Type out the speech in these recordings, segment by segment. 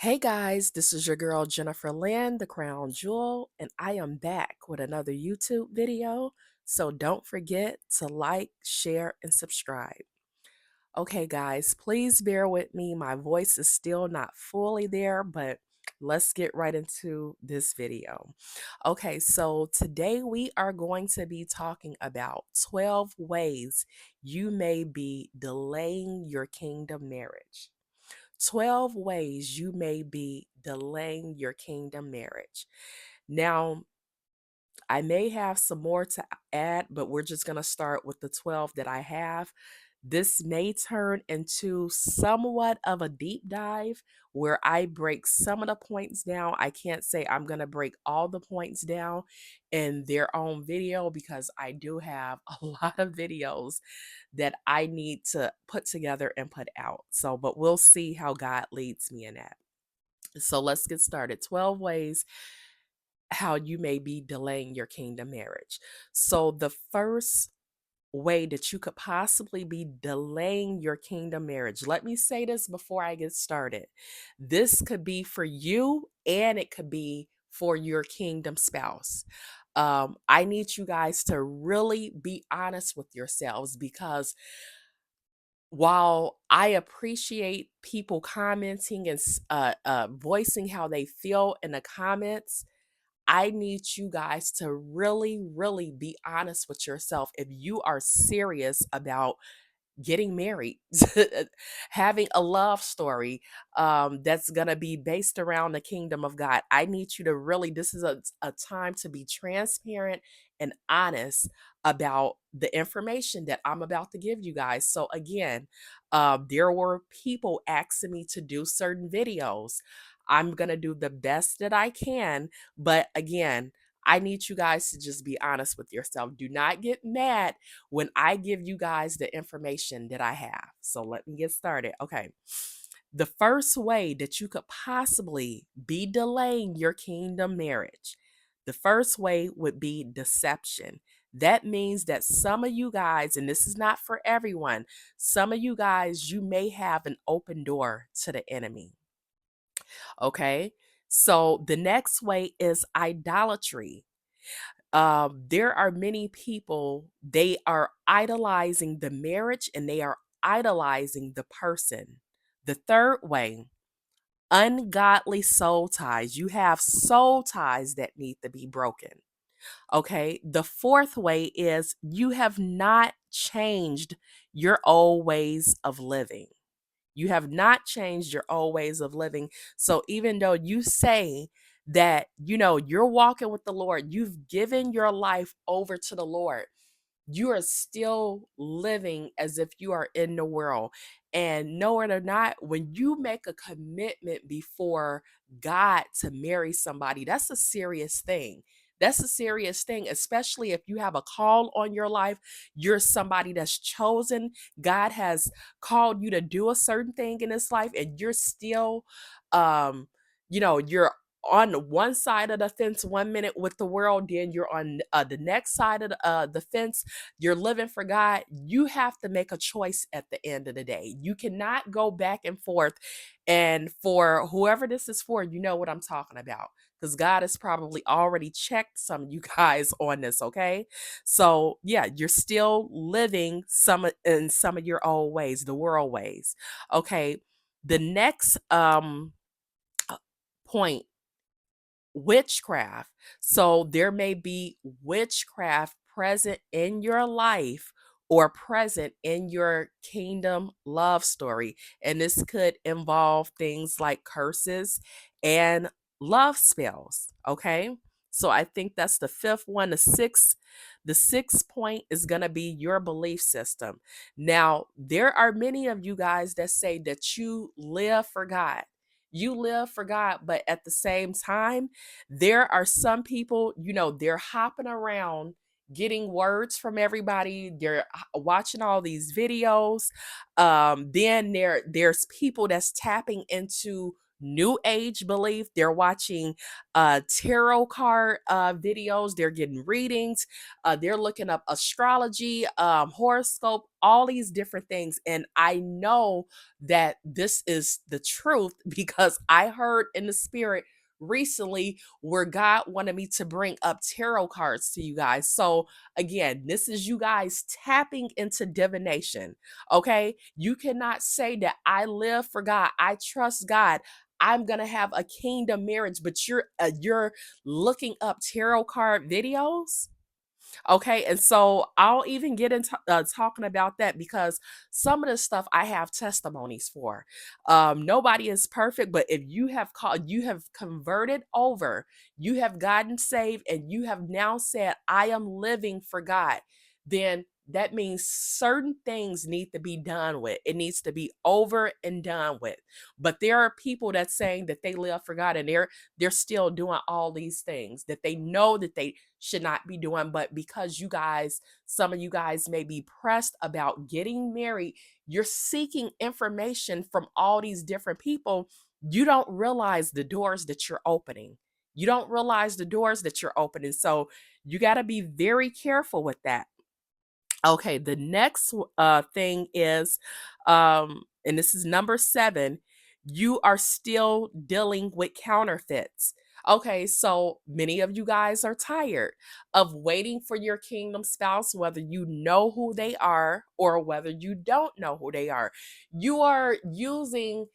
Hey guys, this is your girl Jennifer Lynn, the Crown Jewel, and I am back with another YouTube video. So don't forget to like, share, and subscribe. Okay, guys, please bear with me. My voice is still not fully there, but let's get right into this video. Okay, so today we are going to be talking about 12 ways you may be delaying your kingdom marriage. 12 ways you may be delaying your kingdom marriage. Now, I may have some more to add, but we're just going to start with the 12 that I have. This may turn into somewhat of a deep dive where I break some of the points down. I can't say I'm going to break all the points down in their own video because I do have a lot of videos that I need to put together and put out. So, but we'll see how God leads me in that. So let's get started. 12 ways how you may be delaying your kingdom marriage. So the first way that you could possibly be delaying your kingdom marriage. Let me say this before I get started. This could be for you and it could be for your kingdom spouse. I need you guys to really be honest with yourselves because while I appreciate people commenting and voicing how they feel in the comments, I need you guys to really, really be honest with yourself if you are serious about getting married, having a love story that's going to be based around the kingdom of God. I need you to really, this is a time to be transparent and honest about the information that I'm about to give you guys. So, again, there were people asking me to do certain videos. I'm going to do the best that I can. But again, I need you guys to just be honest with yourself. Do not get mad when I give you guys the information that I have. So let me get started. Okay. The first way that you could possibly be delaying your kingdom marriage, the first way would be deception. That means that some of you guys, and this is not for everyone, some of you guys, you may have an open door to the enemy. Okay. So the next way is idolatry. There are many people, they are idolizing the marriage and they are idolizing the person. The third way, ungodly soul ties. You have soul ties that need to be broken. Okay. The fourth way is you have not changed your old ways of living. You have not changed your old ways of living. So even though you say that, you're walking with the Lord, you've given your life over to the Lord, you are still living as if you are in the world. And know it or not, when you make a commitment before God to marry somebody, that's a serious thing. That's a serious thing, especially if you have a call on your life. You're somebody that's chosen. God has called you to do a certain thing in this life, and you're still, you're on one side of the fence 1 minute with the world, then you're on the next side of the fence, you're living for God. You have to make a choice at the end of the day. You cannot go back and forth. And for whoever this is for, you know what I'm talking about. Because God has probably already checked some of you guys on this, okay? So yeah, you're still living in some of your old ways, the world ways. Okay. The next point, witchcraft. So there may be witchcraft present in your life or present in your kingdom love story. And this could involve things like curses and love spells. Okay. So I think that's the fifth one. The sixth point is going to be your belief system. Now, there are many of you guys that say that you live for God. You live for God, but at the same time, there are some people, they're hopping around getting words from everybody. They're watching all these videos. Then there's people that's tapping into new age belief. They're watching tarot card videos. They're getting readings. They're looking up astrology, horoscope, all these different things. And I know that this is the truth because I heard in the spirit recently where God wanted me to bring up tarot cards to you guys. So again, this is you guys tapping into divination. Okay? You cannot say that I live for God, I trust God, I'm gonna have a kingdom marriage, but you're looking up tarot card videos. Okay, and so I'll even get into talking about that because some of the stuff I have testimonies for. Nobody is perfect, but if you have called, you have converted over, you have gotten saved, and you have now said, "I am living for God," then that means certain things need to be done with. It needs to be over and done with. But there are people that saying that they live for God and they're still doing all these things that they know that they should not be doing. But because you guys, some of you guys may be pressed about getting married, you're seeking information from all these different people. You don't realize the doors that you're opening. You don't realize the doors that you're opening. So you got to be very careful with that. Okay, the next thing is, and this is number 7, you are still dealing with counterfeits. Okay, so many of you guys are tired of waiting for your kingdom spouse, whether you know who they are or whether you don't know who they are. You are using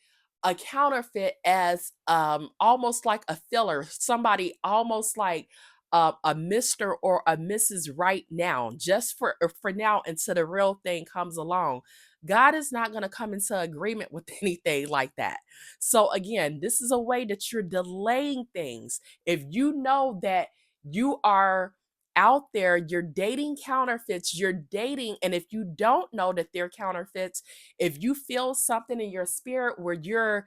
a counterfeit as almost like a filler, somebody almost like a Mr. or a Mrs. right now, just for now until the real thing comes along. God is not going to come into agreement with anything like that. So again, this is a way that you're delaying things. If you know that you are out there, you're dating counterfeits, you're dating, and if you don't know that they're counterfeits, if you feel something in your spirit where you're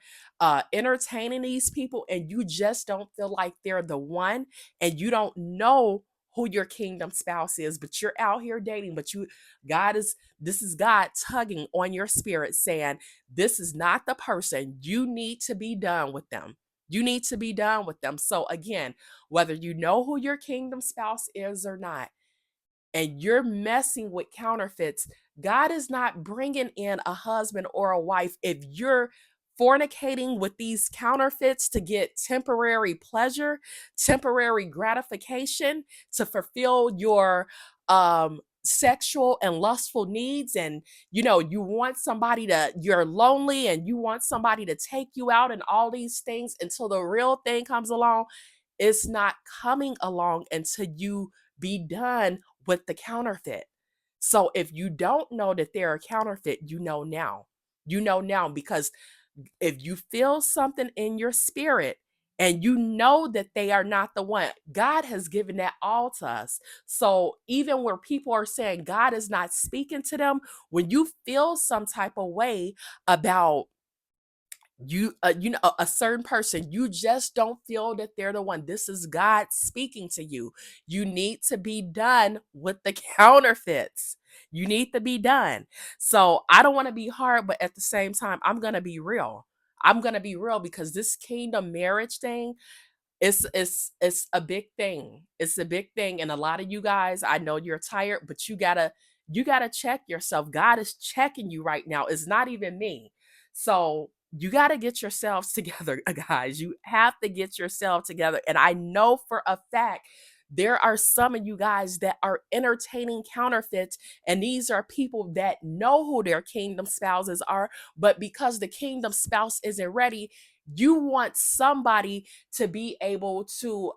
entertaining these people and you just don't feel like they're the one, and you don't know who your kingdom spouse is, but you're out here dating, but this is God tugging on your spirit saying, this is not the person. You need to be done with them. You need to be done with them. So again, whether you know who your kingdom spouse is or not, and you're messing with counterfeits, God is not bringing in a husband or a wife if you're fornicating with these counterfeits to get temporary pleasure, temporary gratification, to fulfill your sexual and lustful needs. And you want somebody to, you're lonely and you want somebody to take you out and all these things until the real thing comes along. It's not coming along until you be done with the counterfeit. So if you don't know that they're a counterfeit, you know now. You know now because if you feel something in your spirit and you know that they are not the one, God has given that all to us. So even where people are saying God is not speaking to them, when you feel some type of way about a certain person, you just don't feel that they're the one, this is God speaking to you. You need to be done with the counterfeits. You need to be done. So I don't want to be hard, but at the same time I'm going to be real. I'm going to be real because this kingdom marriage thing, it's a big thing. It's a big thing. And a lot of you guys, I know you're tired, but you gotta check yourself. God is checking you right now. It's not even me. So you gotta get yourselves together, guys. You have to get yourself together. And I know for a fact there are some of you guys that are entertaining counterfeits, and these are people that know who their kingdom spouses are, but because the kingdom spouse isn't ready, you want somebody to be able to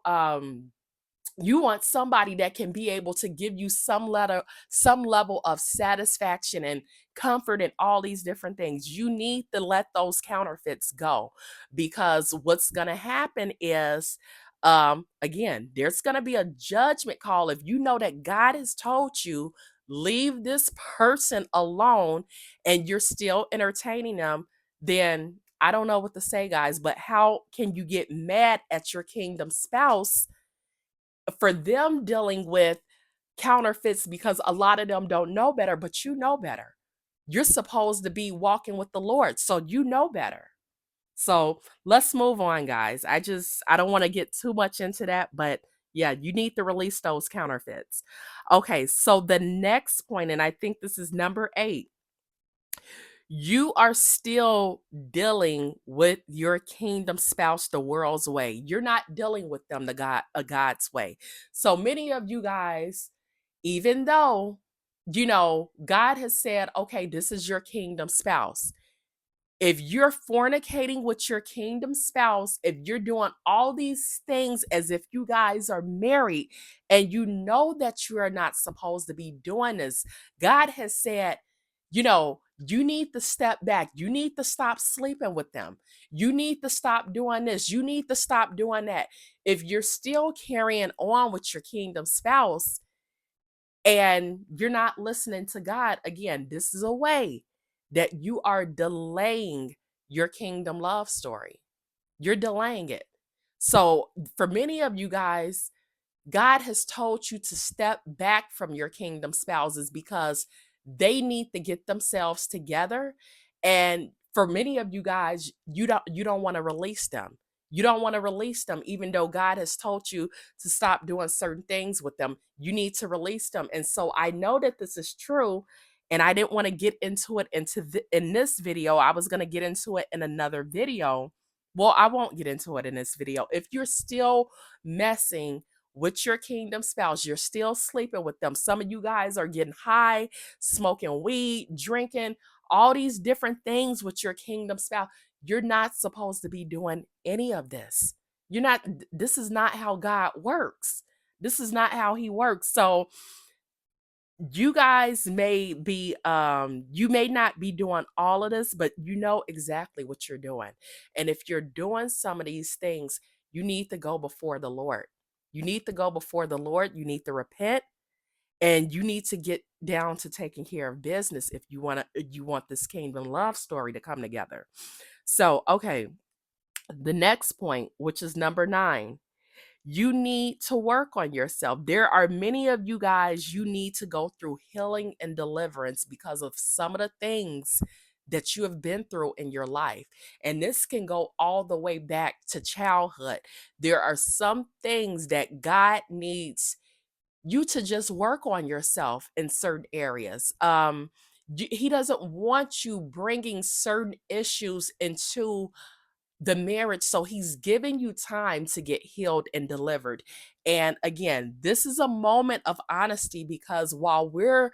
you want somebody that can be able to give you some level of satisfaction and comfort and all these different things. You need to let those counterfeits go, because what's going to happen is, again, there's going to be a judgment call. If you know that God has told you leave this person alone and you're still entertaining them, then I don't know what to say, guys, but how can you get mad at your kingdom spouse for them dealing with counterfeits? Because a lot of them don't know better, but you know better. You're supposed to be walking with the Lord, so you know better. So let's move on, guys. I don't want to get too much into that, but yeah, you need to release those counterfeits. Okay, so the next point, and I think this is number 8, you are still dealing with your kingdom spouse the world's way. You're not dealing with them God's way. So many of you guys, even though God has said, okay, this is your kingdom spouse, if you're fornicating with your kingdom spouse, if you're doing all these things as if you guys are married and you know that you are not supposed to be doing this, God has said, you need to step back. You need to stop sleeping with them. You need to stop doing this. You need to stop doing that. If you're still carrying on with your kingdom spouse, and you're not listening to God, again, this is a way that you are delaying your kingdom love story. You're delaying it. So, for many of you guys, God has told you to step back from your kingdom spouses because they need to get themselves together. And for many of you guys, you don't want to release them. You don't want to release them, even though God has told you to stop doing certain things with them. You need to release them. And so I know that this is true. And I didn't want to get into it in this video. I was going to get into it in another video. Well, I won't get into it in this video. If you're still messing with your kingdom spouse, you're still sleeping with them. Some of you guys are getting high, smoking weed, drinking, all these different things with your kingdom spouse. You're not supposed to be doing any of this. This is not how God works. This is not how he works. So you guys you may not be doing all of this, but you know exactly what you're doing. And if you're doing some of these things, you need to go before the Lord. You need to go before the Lord. You need to repent, and you need to get down to taking care of business if you want this kingdom love story to come together. So, okay, the next point, which is number 9, you need to work on yourself. There are many of you guys, you need to go through healing and deliverance because of some of the things that you have been through in your life. And this can go all the way back to childhood. There are some things that God needs you to just work on yourself in certain areas. He doesn't want you bringing certain issues into the marriage. So he's giving you time to get healed and delivered. And again, this is a moment of honesty because while we're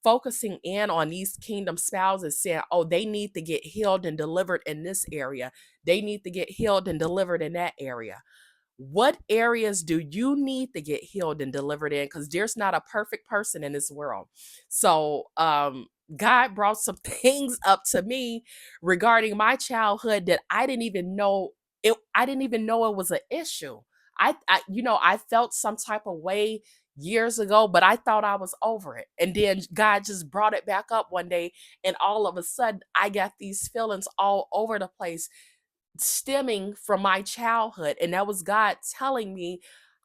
focusing in on these kingdom spouses saying, oh, they need to get healed and delivered in this area, they need to get healed and delivered in that area. What areas do you need to get healed and delivered in? Because there's not a perfect person in this world. So God brought some things up to me regarding my childhood that I didn't even know it was an issue. I felt some type of way years ago, but I thought I was over it. And then God just brought it back up one day, and all of a sudden I got these feelings all over the place stemming from my childhood. And that was God telling me,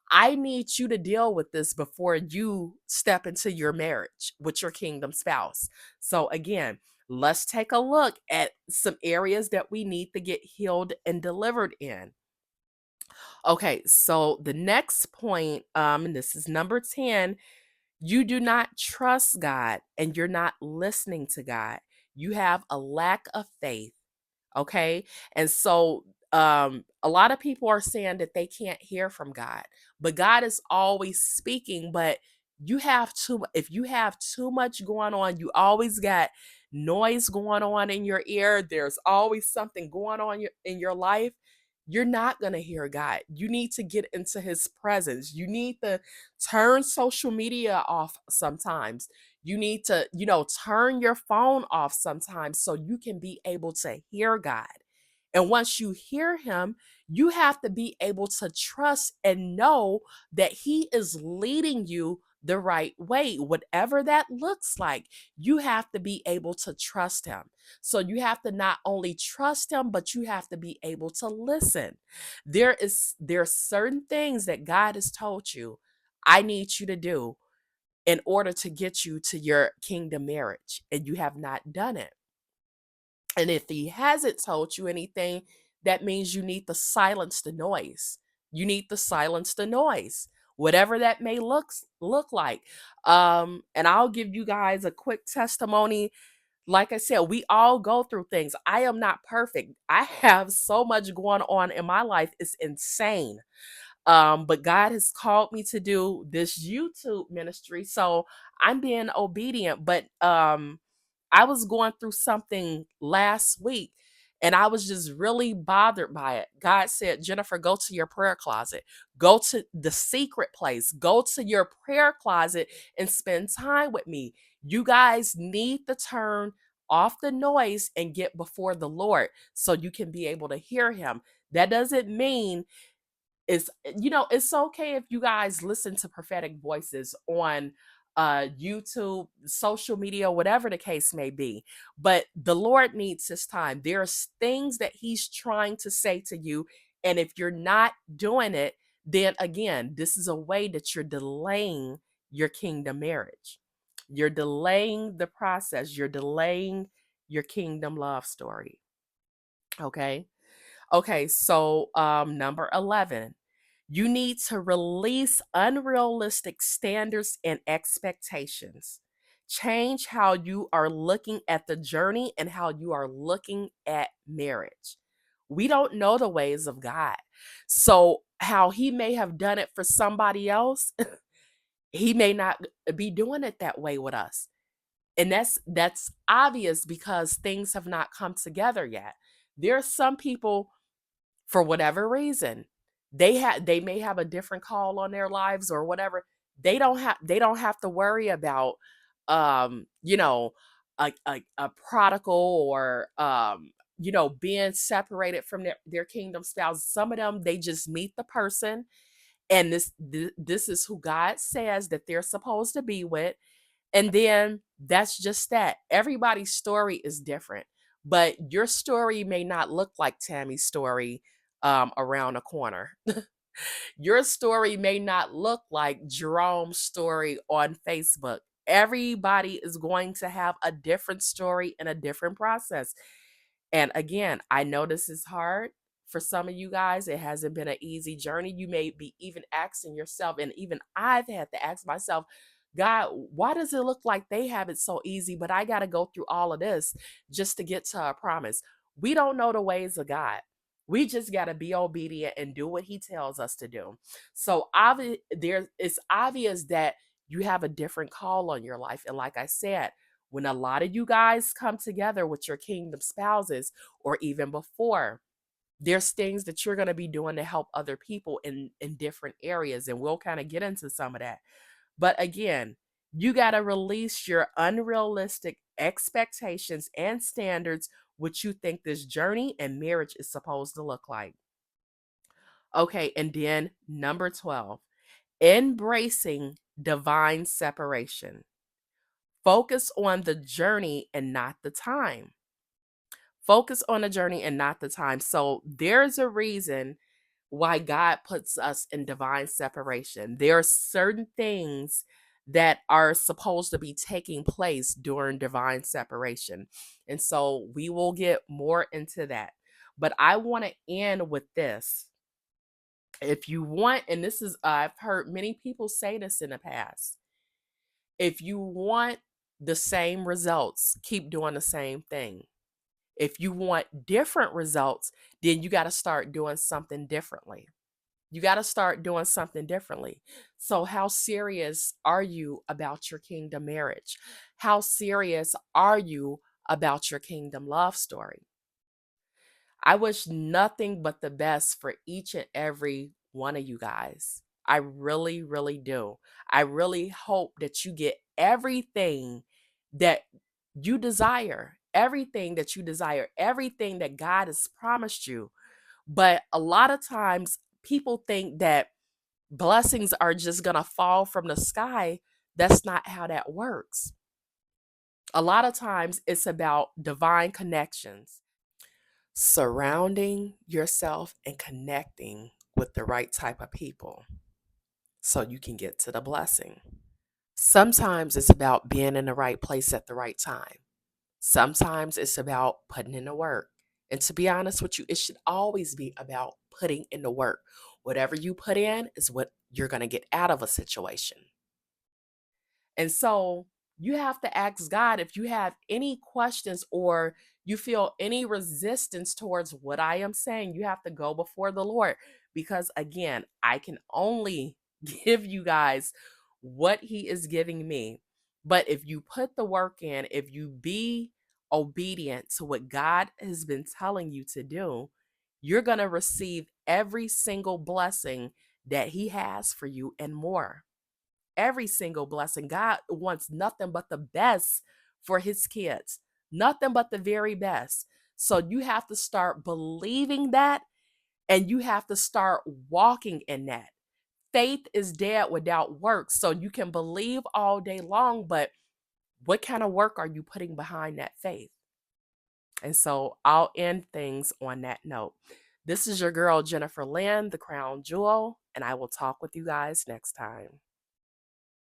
I need you to deal with this before you step into your marriage with your kingdom spouse. So, again, let's take a look at some areas that we need to get healed and delivered in. Okay, so the next point, and this is number 10, you do not trust God and you're not listening to God. You have a lack of faith. Okay. And so a lot of people are saying that they can't hear from God, but God is always speaking. But if you have too much going on, you always got noise going on in your ear, there's always something going on in your life, you're not going to hear God. You need to get into his presence. You need to turn social media off sometimes. You need to, turn your phone off sometimes so you can be able to hear God. And once you hear him, you have to be able to trust and know that he is leading you the right way, whatever that looks like. You have to be able to trust him. So you have to not only trust him, but you have to be able to listen. There are certain things that God has told you, I need you to do in order to get you to your kingdom marriage, and you have not done it. And if he hasn't told you anything, that means you need to silence the noise. You need to silence the noise, whatever that may look like. And I'll give you guys a quick testimony. Like I said, we all go through things. I am not perfect. I have so much going on in my life. It's insane. But God has called me to do this YouTube ministry. So I'm being obedient. But I was going through something last week and I was just really bothered by it. God said, Jennifer, go to your prayer closet, go to the secret place, go to your prayer closet and spend time with me. You guys need to turn off the noise and get before the Lord so you can be able to hear him. That doesn't mean it's okay if you guys listen to prophetic voices on YouTube, social media, whatever the case may be. But the Lord needs his time. There's things that he's trying to say to you. And if you're not doing it, then again, this is a way that you're delaying your kingdom marriage. You're delaying the process. You're delaying your kingdom love story. Okay. Okay, so number 11, you need to release unrealistic standards and expectations. Change how you are looking at the journey and how you are looking at marriage. We don't know the ways of God. So, how he may have done it for somebody else, he may not be doing it that way with us. And that's obvious because things have not come together yet. There are some people, for whatever reason, they may have a different call on their lives or whatever. They don't have to worry about you know a prodigal or being separated from their kingdom spouse. Some of them, they just meet the person, and this is who God says that they're supposed to be with, and then that's just that. Everybody's story is different, but your story may not look like Tammy's story around the corner. Your story may not look like Jerome's story on Facebook. Everybody is going to have a different story and a different process. And again, I know this is hard for some of you guys. It hasn't been an easy journey. You may be even asking yourself, and even I've had to ask myself, God, why does it look like they have it so easy, but I got to go through all of this just to get to a promise? We don't know the ways of God. We just got to be obedient and do what he tells us to do. So it's obvious that you have a different call on your life. And like I said, when a lot of you guys come together with your kingdom spouses, or even before, there's things that you're going to be doing to help other people in different areas, and we'll kind of get into some of that. But again, you got to release your unrealistic expectations and standards, what you think this journey and marriage is supposed to look like. Okay, and then number 12, embracing divine separation. Focus on the journey and not the time. Focus on the journey and not the time. So there's a reason why God puts us in divine separation. There are certain things that are supposed to be taking place during divine separation. And so we will get more into that. But I want to end with this. If you want, and this is, I've heard many people say this in the past, if you want the same results, keep doing the same thing. If you want different results, then you got to start doing something differently. You got to start doing something differently. So, how serious are you about your kingdom marriage? How serious are you about your kingdom love story? I wish nothing but the best for each and every one of you guys. I really, really do. I really hope that you get everything that you desire, everything that you desire, everything that God has promised you. But a lot of times people think that blessings are just going to fall from the sky. That's not how that works. A lot of times it's about divine connections, surrounding yourself and connecting with the right type of people so you can get to the blessing. Sometimes it's about being in the right place at the right time. Sometimes it's about putting in the work. And to be honest with you, it should always be about putting in the work. Whatever you put in is what you're going to get out of a situation. And so you have to ask God if you have any questions or you feel any resistance towards what I am saying, you have to go before the Lord. Because again, I can only give you guys what He is giving me. But if you put the work in, if you be obedient to what God has been telling you to do, you're going to receive every single blessing that He has for you and more. Every single blessing. God wants nothing but the best for His kids, nothing but the very best. So you have to start believing that, and you have to start walking in that. Faith is dead without works. So you can believe all day long, but what kind of work are you putting behind that faith? And so I'll end things on that note. This is your girl, Jennifer Lynn, the Crown Jewel, and I will talk with you guys next time.